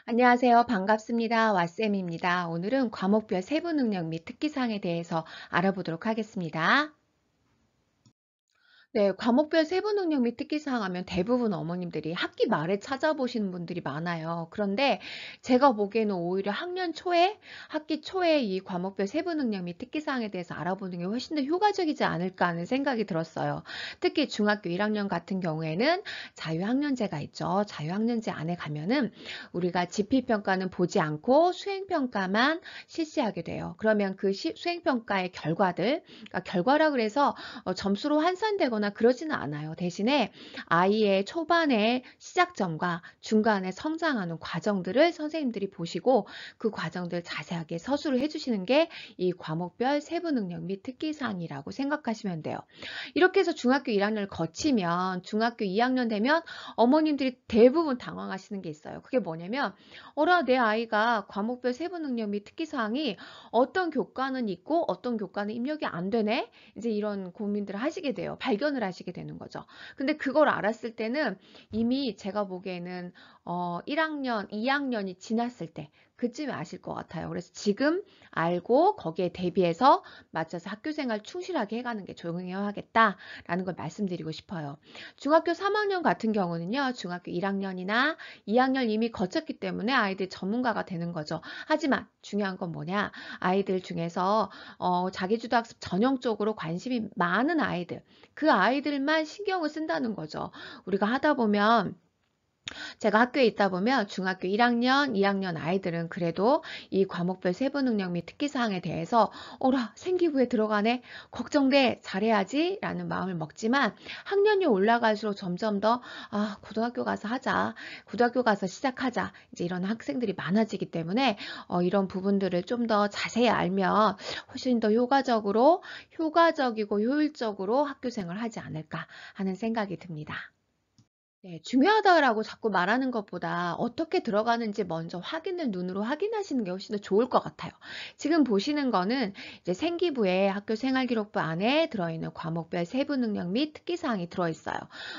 안녕하세요. 반갑습니다. 왓쌤입니다. 오늘은 과목별 세부 능력 및 특기사항에 대해서 알아보도록 하겠습니다. 네, 과목별 세부 능력 및 특기사항 하면 대부분 어머님들이 학기 말에 찾아보시는 분들이 많아요. 그런데 제가 보기에는 오히려 학기 초에 이 과목별 세부 능력 및 특기사항에 대해서 알아보는 게 훨씬 더 효과적이지 않을까 하는 생각이 들었어요. 특히 중학교 1학년 같은 경우에는 자유학년제가 있죠. 자유학년제 안에 가면은 우리가 지필평가는 보지 않고 수행평가만 실시하게 돼요. 그러면 그 수행평가의 결과들, 그러니까 결과라 그래서 점수로 환산되거나 그러지는 않아요. 대신에 아이의 초반의 시작점과 중간에 성장하는 과정들을 선생님들이 보시고 그 과정들 자세하게 서술을 해주시는 게 이 과목별 세부 능력 및 특기사항이라고 생각하시면 돼요. 이렇게 해서 중학교 1학년을 거치면 중학교 2학년 되면 어머님들이 대부분 당황하시는 게 있어요. 그게 뭐냐면 어라 내 아이가 과목별 세부 능력 및 특기사항이 어떤 교과는 있고 어떤 교과는 입력이 안 되네? 이제 이런 고민들을 하시게 돼요. 발견을 하시게 되는 거죠. 근데 그걸 알았을 때는 이미 제가 보기에는 1학년, 2학년이 지났을 때 그쯤에 아실 것 같아요. 그래서 지금 알고 거기에 대비해서 맞춰서 학교 생활 충실하게 해가는 게 중요하겠다라는 걸 말씀드리고 싶어요. 중학교 3학년 같은 경우는요. 중학교 1학년이나 2학년 이미 거쳤기 때문에 아이들 전문가가 되는 거죠. 하지만 중요한 건 뭐냐? 아이들 중에서 자기주도학습 전형적으로 관심이 많은 아이들, 그 아이들만 신경을 쓴다는 거죠. 우리가 하다 보면 제가 학교에 있다 보면 중학교 1학년, 2학년 아이들은 그래도 이 과목별 세부 능력 및 특기사항에 대해서 어라 생기부에 들어가네 걱정돼 잘해야지 라는 마음을 먹지만 학년이 올라갈수록 점점 더 고등학교 가서 하자 고등학교 가서 시작하자 이제 이런 학생들이 많아지기 때문에 이런 부분들을 좀 더 자세히 알면 훨씬 더 효과적이고 효율적으로 학교 생활을 하지 않을까 하는 생각이 듭니다. 네, 중요하다라고 자꾸 말하는 것보다 어떻게 들어가는지 먼저 눈으로 확인하시는 게 훨씬 더 좋을 것 같아요. 지금 보시는 거는 이제 생기부에 학교 생활기록부 안에 들어있는 과목별 세부 능력 및 특기사항이 들어있어요.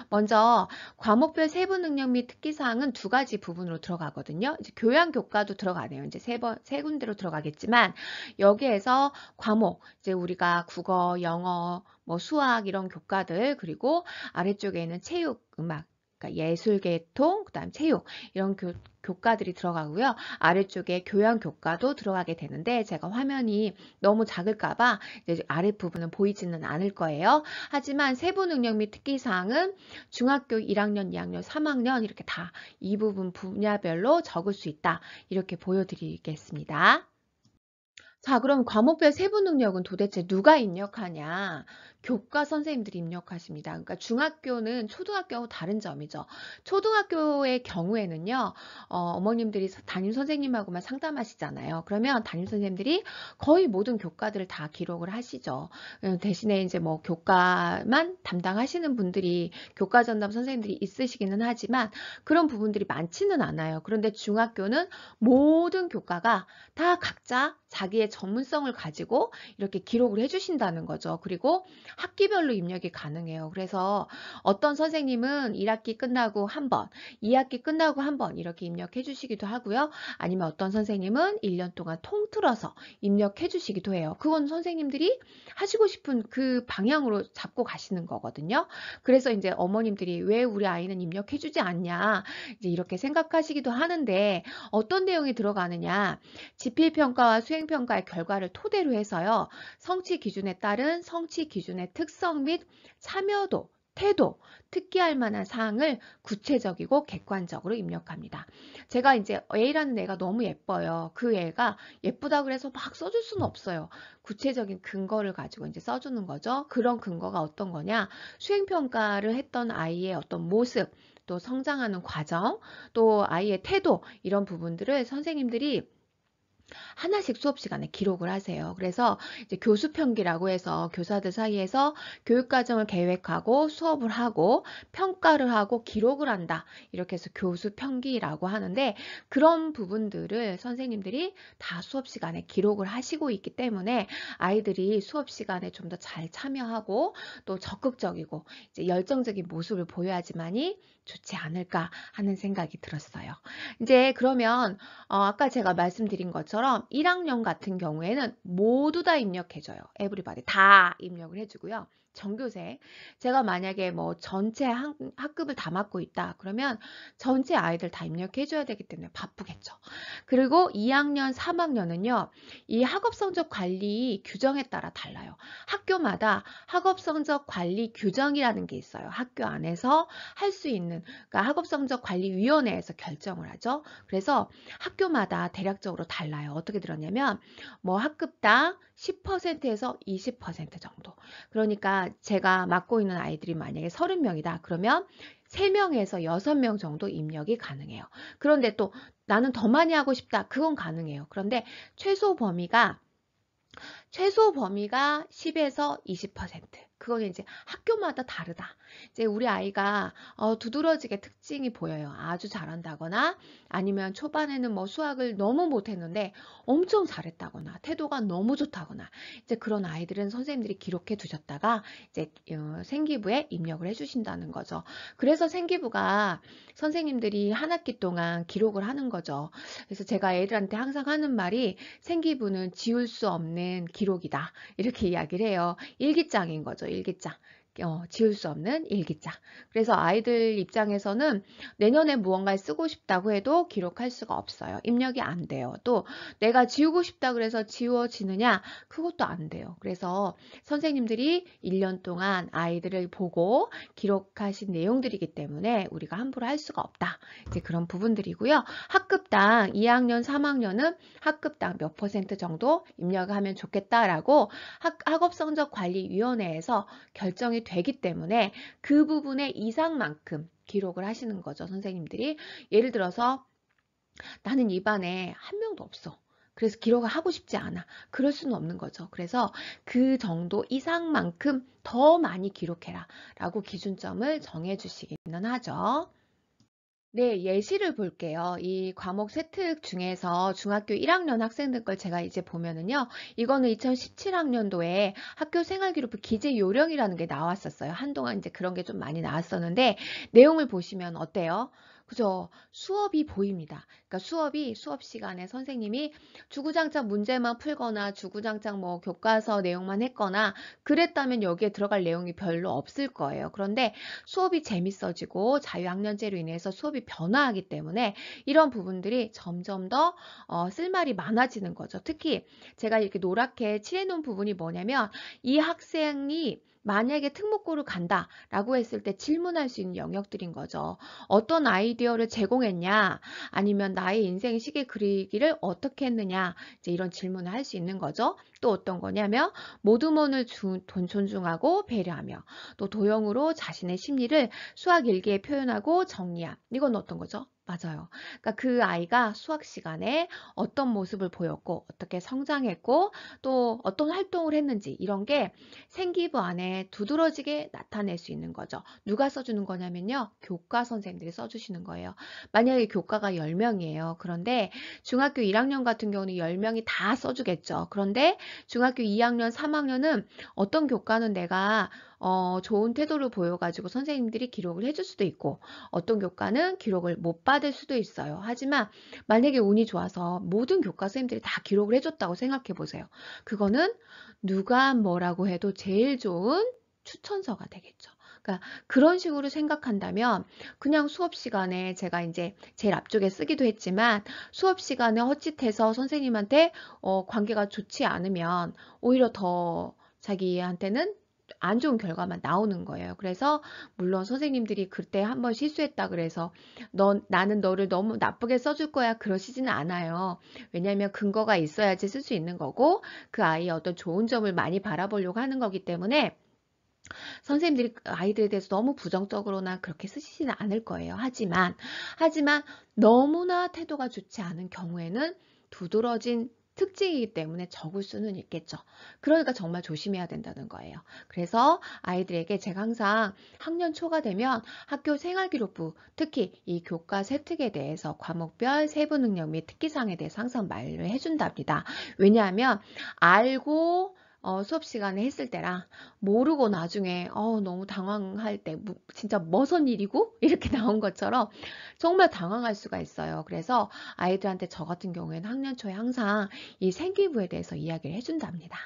먼저 과목별 세부 능력 및 특기사항은 두 가지 부분으로 들어가거든요. 이제 교양 교과도 들어가네요. 이제 세 군데로 들어가겠지만 여기에서 과목, 이제 우리가 국어, 영어, 뭐 수학 이런 교과들 그리고 아래쪽에 있는 체육, 음악 그러니까 예술 계통, 그다음 체육 이런 교과들이 들어가고요. 아래쪽에 교양 교과도 들어가게 되는데 제가 화면이 너무 작을까봐 아랫부분은 보이지는 않을 거예요. 하지만 세부 능력 및 특기 사항은 중학교 1학년, 2학년, 3학년 이렇게 다 이 부분 분야별로 적을 수 있다. 이렇게 보여드리겠습니다. 자, 그럼 과목별 세부 능력은 도대체 누가 입력하냐? 교과 선생님들이 입력하십니다. 그러니까 중학교는 초등학교하고 다른 점이죠. 초등학교의 경우에는요, 어머님들이 담임 선생님하고만 상담하시잖아요. 그러면 담임 선생님들이 거의 모든 교과들을 다 기록을 하시죠. 대신에 이제 뭐 교과만 담당하시는 분들이 교과 전담 선생님들이 있으시기는 하지만 그런 부분들이 많지는 않아요. 그런데 중학교는 모든 교과가 다 각자 자기의 전문성을 가지고 이렇게 기록을 해주신다는 거죠. 그리고 학기별로 입력이 가능해요. 그래서 어떤 선생님은 1학기 끝나고 한 번, 2학기 끝나고 한 번 이렇게 입력해 주시기도 하고요. 아니면 어떤 선생님은 1년 동안 통틀어서 입력해 주시기도 해요. 그건 선생님들이 하시고 싶은 그 방향으로 잡고 가시는 거거든요. 그래서 이제 어머님들이 왜 우리 아이는 입력해 주지 않냐 이제 이렇게 생각하시기도 하는데 어떤 내용이 들어가느냐 지필평가와 수행평가의 결과를 토대로 해서요. 성취 기준에 따른 성취 기준의 특성 및 참여도, 태도, 특기할 만한 사항을 구체적이고 객관적으로 입력합니다. 제가 이제 A라는 애가 너무 예뻐요. 그 애가 예쁘다 그래서 막 써줄 수는 없어요. 구체적인 근거를 가지고 이제 써주는 거죠. 그런 근거가 어떤 거냐? 수행평가를 했던 아이의 어떤 모습, 또 성장하는 과정, 또 아이의 태도 이런 부분들을 선생님들이 하나씩 수업 시간에 기록을 하세요. 그래서 이제 교수 평기라고 해서 교사들 사이에서 교육 과정을 계획하고 수업을 하고 평가를 하고 기록을 한다. 이렇게 해서 교수 평기라고 하는데, 그런 부분들을 선생님들이 다 수업 시간에 기록을 하시고 있기 때문에 아이들이 수업 시간에 좀 더 잘 참여하고 또 적극적이고 이제 열정적인 모습을 보여야지만이 좋지 않을까 하는 생각이 들었어요. 이제 그러면 아까 제가 말씀드린 것처럼 1학년 같은 경우에는 모두 다 입력해줘요. 에브리바디 다 입력을 해주고요. 전교생, 제가 만약에 뭐 전체 학급을 다 맡고 있다 그러면 전체 아이들 다 입력해줘야 되기 때문에 바쁘겠죠. 그리고 2학년, 3학년은요, 이 학업 성적 관리 규정에 따라 달라요. 학교마다 학업 성적 관리 규정이라는 게 있어요. 학교 안에서 할 수 있는, 그러니까 학업 성적 관리 위원회에서 결정을 하죠. 그래서 학교마다 대략적으로 달라요. 어떻게 들었냐면 뭐 학급당 10%에서 20% 정도. 그러니까 제가 맡고 있는 아이들이 만약에 30명이다. 그러면 3명에서 6명 정도 입력이 가능해요. 그런데 또 나는 더 많이 하고 싶다. 그건 가능해요. 그런데 최소 범위가 10에서 20%. 그거는 이제 학교마다 다르다. 이제 우리 아이가 두드러지게 특징이 보여요. 아주 잘한다거나 아니면 초반에는 뭐 수학을 너무 못했는데 엄청 잘했다거나 태도가 너무 좋다거나 이제 그런 아이들은 선생님들이 기록해 두셨다가 이제 생기부에 입력을 해주신다는 거죠. 그래서 생기부가 선생님들이 한 학기 동안 기록을 하는 거죠. 그래서 제가 애들한테 항상 하는 말이 생기부는 지울 수 없는 기록이다. 이렇게 이야기를 해요. 일기장인 거죠. 일기장. 지울 수 없는 일기장. 그래서 아이들 입장에서는 내년에 무언가를 쓰고 싶다고 해도 기록할 수가 없어요. 입력이 안 돼요. 또 내가 지우고 싶다 그래서 지워지느냐? 그것도 안 돼요. 그래서 선생님들이 1년 동안 아이들을 보고 기록하신 내용들이기 때문에 우리가 함부로 할 수가 없다. 이제 그런 부분들이고요. 학급당 2학년, 3학년은 학급당 몇 퍼센트 정도 입력하면 좋겠다라고 학업성적관리위원회에서 결정이 되기 때문에 그 부분의 이상만큼 기록을 하시는 거죠, 선생님들이. 예를 들어서 나는 이 반에 한 명도 없어. 그래서 기록을 하고 싶지 않아. 그럴 수는 없는 거죠. 그래서 그 정도 이상만큼 더 많이 기록해라 라고 기준점을 정해주시기는 하죠. 네, 예시를 볼게요. 이 과목 세특 중에서 중학교 1학년 학생들 걸 제가 이제 보면은요. 이거는 2017학년도에 학교 생활기록부 기재 요령이라는 게 나왔었어요. 한동안 이제 그런 게 좀 많이 나왔었는데 내용을 보시면 어때요? 그죠? 수업이 보입니다. 그러니까 수업 시간에 선생님이 주구장창 문제만 풀거나 주구장창 뭐 교과서 내용만 했거나 그랬다면 여기에 들어갈 내용이 별로 없을 거예요. 그런데 수업이 재밌어지고 자유학년제로 인해서 수업이 변화하기 때문에 이런 부분들이 점점 더 쓸말이 많아지는 거죠. 특히 제가 이렇게 노랗게 칠해놓은 부분이 뭐냐면 이 학생이 만약에 특목고를 간다라고 했을 때 질문할 수 있는 영역들인 거죠. 어떤 아이디어를 제공했냐, 아니면 나의 인생 시계 그리기를 어떻게 했느냐, 이제 이런 질문을 할 수 있는 거죠. 또 어떤 거냐면 모두모를 존중하고 배려하며 또 도형으로 자신의 심리를 수학 일기에 표현하고 정리함. 이건 어떤 거죠? 맞아요. 그러니까 그 아이가 수학 시간에 어떤 모습을 보였고 어떻게 성장했고 또 어떤 활동을 했는지 이런 게 생기부 안에 두드러지게 나타낼 수 있는 거죠. 누가 써주는 거냐면요. 교과 선생님들이 써주시는 거예요. 만약에 교과가 10명이에요. 그런데 중학교 1학년 같은 경우는 10명이 다 써주겠죠. 그런데 중학교 2학년, 3학년은 어떤 교과는 내가 좋은 태도를 보여가지고 선생님들이 기록을 해줄 수도 있고 어떤 교과는 기록을 못 받을 수도 있어요. 하지만 만약에 운이 좋아서 모든 교과 선생님들이 다 기록을 해줬다고 생각해 보세요. 그거는 누가 뭐라고 해도 제일 좋은 추천서가 되겠죠. 그러니까 그런 식으로 생각한다면 그냥 수업 시간에 제가 이제 제일 앞쪽에 쓰기도 했지만 수업 시간에 헛짓해서 선생님한테 관계가 좋지 않으면 오히려 더 자기한테는 안 좋은 결과만 나오는 거예요. 그래서 물론 선생님들이 그때 한번 실수했다 그래서 나는 너를 너무 나쁘게 써줄 거야 그러시지는 않아요. 왜냐하면 근거가 있어야지 쓸 수 있는 거고 그 아이의 어떤 좋은 점을 많이 바라보려고 하는 거기 때문에 선생님들이 아이들에 대해서 너무 부정적으로나 그렇게 쓰시지는 않을 거예요. 하지만 너무나 태도가 좋지 않은 경우에는 두드러진 특징이기 때문에 적을 수는 있겠죠. 그러니까 정말 조심해야 된다는 거예요. 그래서 아이들에게 제가 항상 학년 초가 되면 학교 생활기록부, 특히 이 교과 세특에 대해서 과목별 세부 능력 및 특기사항에 대해서 항상 말을 해준답니다. 왜냐하면 알고 수업 시간에 했을 때랑 모르고 나중에 너무 당황할 때 진짜 뭐선 일이고 이렇게 나온 것처럼 정말 당황할 수가 있어요. 그래서 아이들한테 저 같은 경우에는 학년 초에 항상 이 생기부에 대해서 이야기를 해준답니다.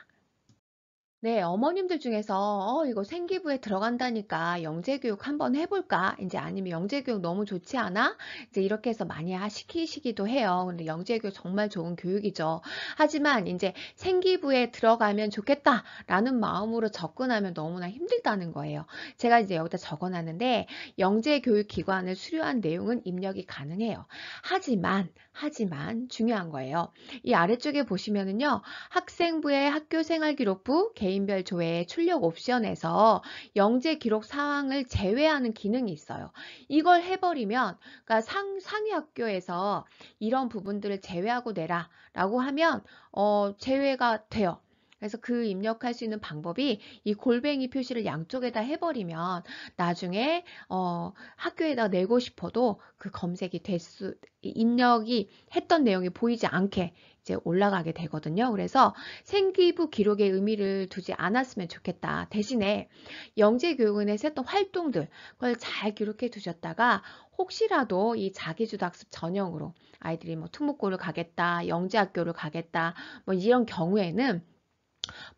네, 어머님들 중에서 이거 생기부에 들어간다니까 영재교육 한번 해볼까? 이제 아니면 영재교육 너무 좋지 않아? 이제 이렇게 해서 많이 시키시기도 해요. 근데 영재교육 정말 좋은 교육이죠. 하지만 이제 생기부에 들어가면 좋겠다라는 마음으로 접근하면 너무나 힘들다는 거예요. 제가 이제 여기다 적어놨는데 영재교육 기관을 수료한 내용은 입력이 가능해요. 하지만 중요한 거예요. 이 아래쪽에 보시면은요. 학생부의 학교생활기록부 개인별 조회 출력 옵션에서 영재 기록 사항을 제외하는 기능이 있어요. 이걸 해버리면 그러니까 상위 학교에서 이런 부분들을 제외하고 내라 라고 하면 제외가 돼요. 그래서 그 입력할 수 있는 방법이 이 골뱅이 표시를 양쪽에다 해버리면 나중에 학교에다 내고 싶어도 그 검색이 입력이 했던 내용이 보이지 않게 이제 올라가게 되거든요. 그래서 생기부 기록에 의미를 두지 않았으면 좋겠다. 대신에 영재교육원에서 했던 활동들 그걸 잘 기록해 두셨다가 혹시라도 이 자기주도학습 전형으로 아이들이 뭐 특목고를 가겠다, 영재학교를 가겠다, 뭐 이런 경우에는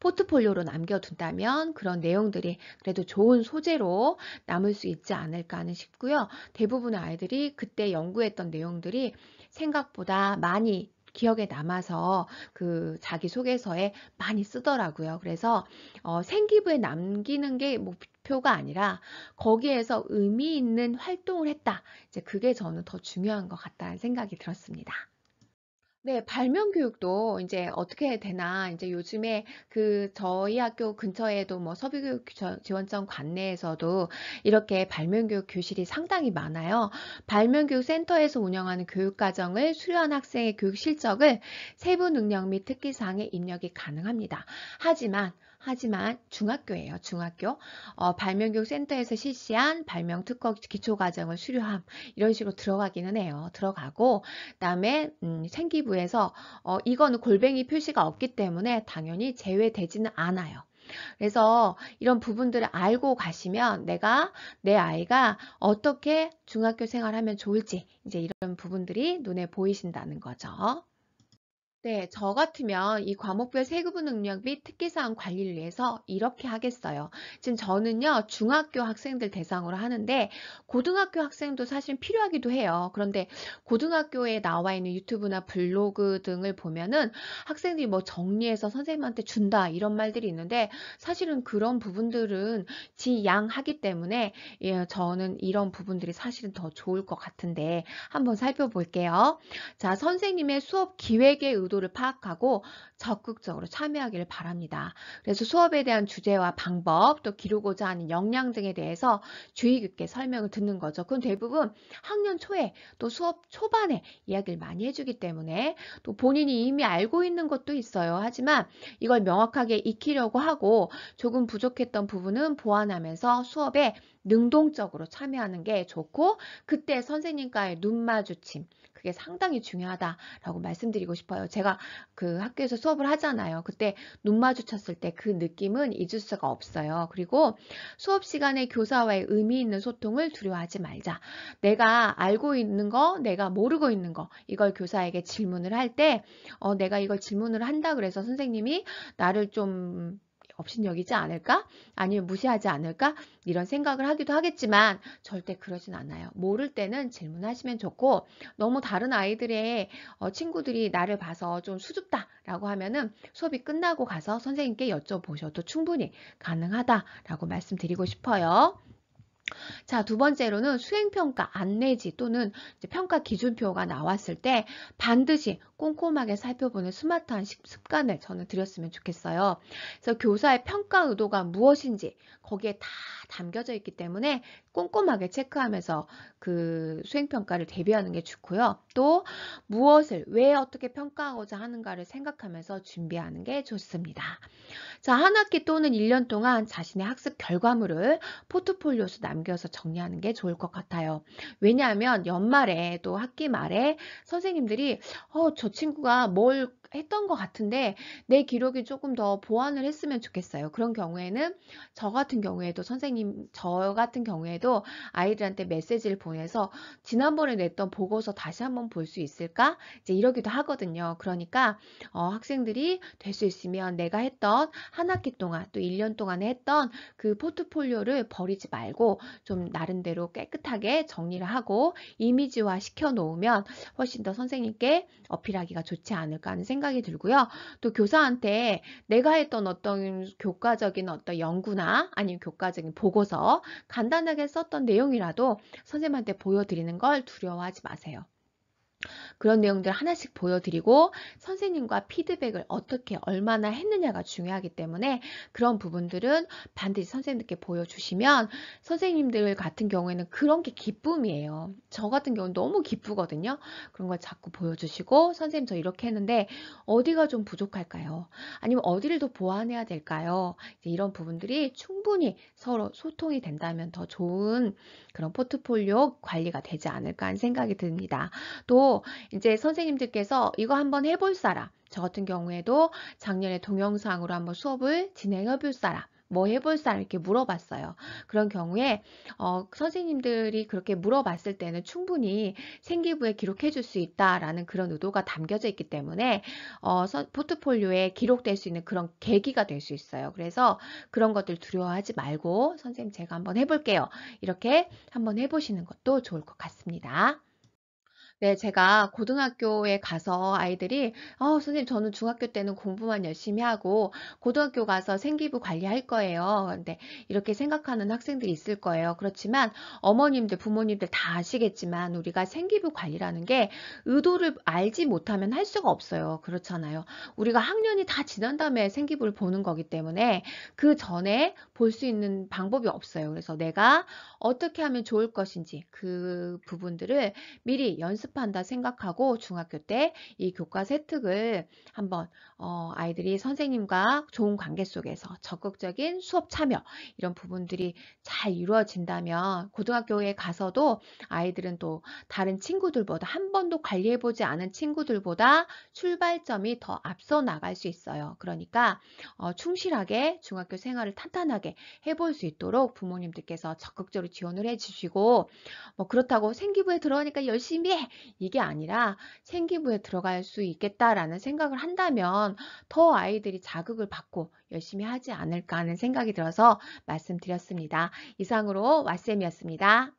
포트폴리오로 남겨둔다면 그런 내용들이 그래도 좋은 소재로 남을 수 있지 않을까 하는 싶고요. 대부분의 아이들이 그때 연구했던 내용들이 생각보다 많이 기억에 남아서 그 자기소개서에 많이 쓰더라고요. 그래서 생기부에 남기는 게 목표가 아니라 거기에서 의미 있는 활동을 했다. 이제 그게 저는 더 중요한 것 같다는 생각이 들었습니다. 네, 발명 교육도 이제 어떻게 되나, 이제 요즘에 저희 학교 근처에도 뭐 서비교육 지원청 관내에서도 이렇게 발명 교육 교실이 상당히 많아요. 발명 교육 센터에서 운영하는 교육과정을 수료한 학생의 교육 실적을 세부 능력 및 특기사항에 입력이 가능합니다. 하지만 중학교예요, 중학교. 발명교육 센터에서 실시한 발명 특허 기초과정을 수료함. 이런 식으로 들어가기는 해요. 들어가고, 그다음에 생기부에서 이거는 골뱅이 표시가 없기 때문에 당연히 제외되지는 않아요. 그래서 이런 부분들을 알고 가시면 내 아이가 어떻게 중학교 생활하면 좋을지 이제 이런 부분들이 눈에 보이신다는 거죠. 네, 저 같으면 이 과목별 세부분 능력 및 특기사항 관리를 위해서 이렇게 하겠어요. 지금 저는요, 중학교 학생들 대상으로 하는데, 고등학교 학생도 사실 필요하기도 해요. 그런데 고등학교에 나와 있는 유튜브나 블로그 등을 보면은 학생들이 뭐 정리해서 선생님한테 준다, 이런 말들이 있는데, 사실은 그런 부분들은 지양하기 때문에, 예, 저는 이런 부분들이 사실은 더 좋을 것 같은데, 한번 살펴볼게요. 자, 선생님의 수업 기획의 의도를 파악하고 적극적으로 참여하기를 바랍니다. 그래서 수업에 대한 주제와 방법, 또 기르고자 하는 역량 등에 대해서 주의 깊게 설명을 듣는 거죠. 그건 대부분 학년 초에 또 수업 초반에 이야기를 많이 해주기 때문에 또 본인이 이미 알고 있는 것도 있어요. 하지만 이걸 명확하게 익히려고 하고 조금 부족했던 부분은 보완하면서 수업에 능동적으로 참여하는 게 좋고 그때 선생님과의 눈 마주침 그게 상당히 중요하다라고 말씀드리고 싶어요. 제가 그 학교에서 수업을 하잖아요. 그때 눈 마주쳤을 때 그 느낌은 잊을 수가 없어요. 그리고 수업 시간에 교사와의 의미 있는 소통을 두려워하지 말자. 내가 알고 있는 거, 내가 모르고 있는 거, 이걸 교사에게 질문을 할 때, 내가 이걸 질문을 한다 그래서 선생님이 나를 좀 업신여기지 않을까? 아니면 무시하지 않을까? 이런 생각을 하기도 하겠지만 절대 그러진 않아요. 모를 때는 질문하시면 좋고 너무 다른 아이들의 친구들이 나를 봐서 좀 수줍다라고 하면은 수업이 끝나고 가서 선생님께 여쭤보셔도 충분히 가능하다라고 말씀드리고 싶어요. 자, 두 번째로는 수행평가 안내지 또는 이제 평가 기준표가 나왔을 때 반드시 꼼꼼하게 살펴보는 스마트한 습관을 저는 들였으면 좋겠어요. 그래서 교사의 평가 의도가 무엇인지 거기에 다 담겨져 있기 때문에 꼼꼼하게 체크하면서 그 수행평가를 대비하는 게 좋고요. 또 무엇을 왜 어떻게 평가하고자 하는가를 생각하면서 준비하는 게 좋습니다. 자, 한 학기 또는 1년 동안 자신의 학습 결과물을 포트폴리오에 남겨서 정리하는 게 좋을 것 같아요. 왜냐하면 연말에 또 학기 말에 선생님들이 저 친구가 뭘 했던 것 같은데 내 기록이 조금 더 보완을 했으면 좋겠어요. 그런 경우에는 저 같은 경우에도 아이들한테 메시지를 보내서 지난번에 냈던 보고서 다시 한번 볼 수 있을까? 이제 이러기도 하거든요. 그러니까 학생들이 될 수 있으면 내가 했던 한 학기 동안 또 1년 동안에 했던 그 포트폴리오를 버리지 말고 좀 나름대로 깨끗하게 정리를 하고 이미지화 시켜 놓으면 훨씬 더 선생님께 어필하기가 좋지 않을까 하는 생각이 들고요. 또 교사한테 내가 했던 어떤 교과적인 어떤 연구나 아니면 교과적인 보고서 간단하게 썼던 내용이라도 선생님한테 보여드리는 걸 두려워하지 마세요. 그런 내용들 하나씩 보여드리고 선생님과 피드백을 어떻게 얼마나 했느냐가 중요하기 때문에 그런 부분들은 반드시 선생님들께 보여주시면 선생님들 같은 경우에는 그런 게 기쁨이에요. 저 같은 경우는 너무 기쁘거든요. 그런 걸 자꾸 보여주시고 선생님 저 이렇게 했는데 어디가 좀 부족할까요? 아니면 어디를 더 보완해야 될까요? 이런 부분들이 충분히 서로 소통이 된다면 더 좋은 그런 포트폴리오 관리가 되지 않을까 하는 생각이 듭니다. 또 이제 선생님들께서 이거 한번 해볼 사람, 저 같은 경우에도 작년에 동영상으로 한번 수업을 진행해 볼 사람, 뭐 해볼 사람 이렇게 물어봤어요. 그런 경우에 선생님들이 그렇게 물어봤을 때는 충분히 생기부에 기록해 줄 수 있다라는 그런 의도가 담겨져 있기 때문에 포트폴리오에 기록될 수 있는 그런 계기가 될 수 있어요. 그래서 그런 것들 두려워하지 말고 선생님 제가 한번 해볼게요. 이렇게 한번 해보시는 것도 좋을 것 같습니다. 네, 제가 고등학교에 가서 아이들이 선생님 저는 중학교 때는 공부만 열심히 하고 고등학교 가서 생기부 관리할 거예요. 근데 이렇게 생각하는 학생들이 있을 거예요. 그렇지만 어머님들, 부모님들 다 아시겠지만 우리가 생기부 관리라는 게 의도를 알지 못하면 할 수가 없어요. 그렇잖아요. 우리가 학년이 다 지난 다음에 생기부를 보는 거기 때문에 그 전에 볼 수 있는 방법이 없어요. 그래서 내가 어떻게 하면 좋을 것인지 그 부분들을 미리 연습한다 생각하고 중학교 때 이 교과 세특을 한번 아이들이 선생님과 좋은 관계 속에서 적극적인 수업 참여 이런 부분들이 잘 이루어진다면 고등학교에 가서도 아이들은 또 다른 친구들보다 한 번도 관리해보지 않은 친구들보다 출발점이 더 앞서 나갈 수 있어요. 그러니까 충실하게 중학교 생활을 탄탄하게 해볼 수 있도록 부모님들께서 적극적으로 지원을 해주시고 뭐 그렇다고 생기부에 들어가니까 열심히 해! 이게 아니라 생기부에 들어갈 수 있겠다라는 생각을 한다면 더 아이들이 자극을 받고 열심히 하지 않을까 하는 생각이 들어서 말씀드렸습니다. 이상으로 왓쌤이었습니다.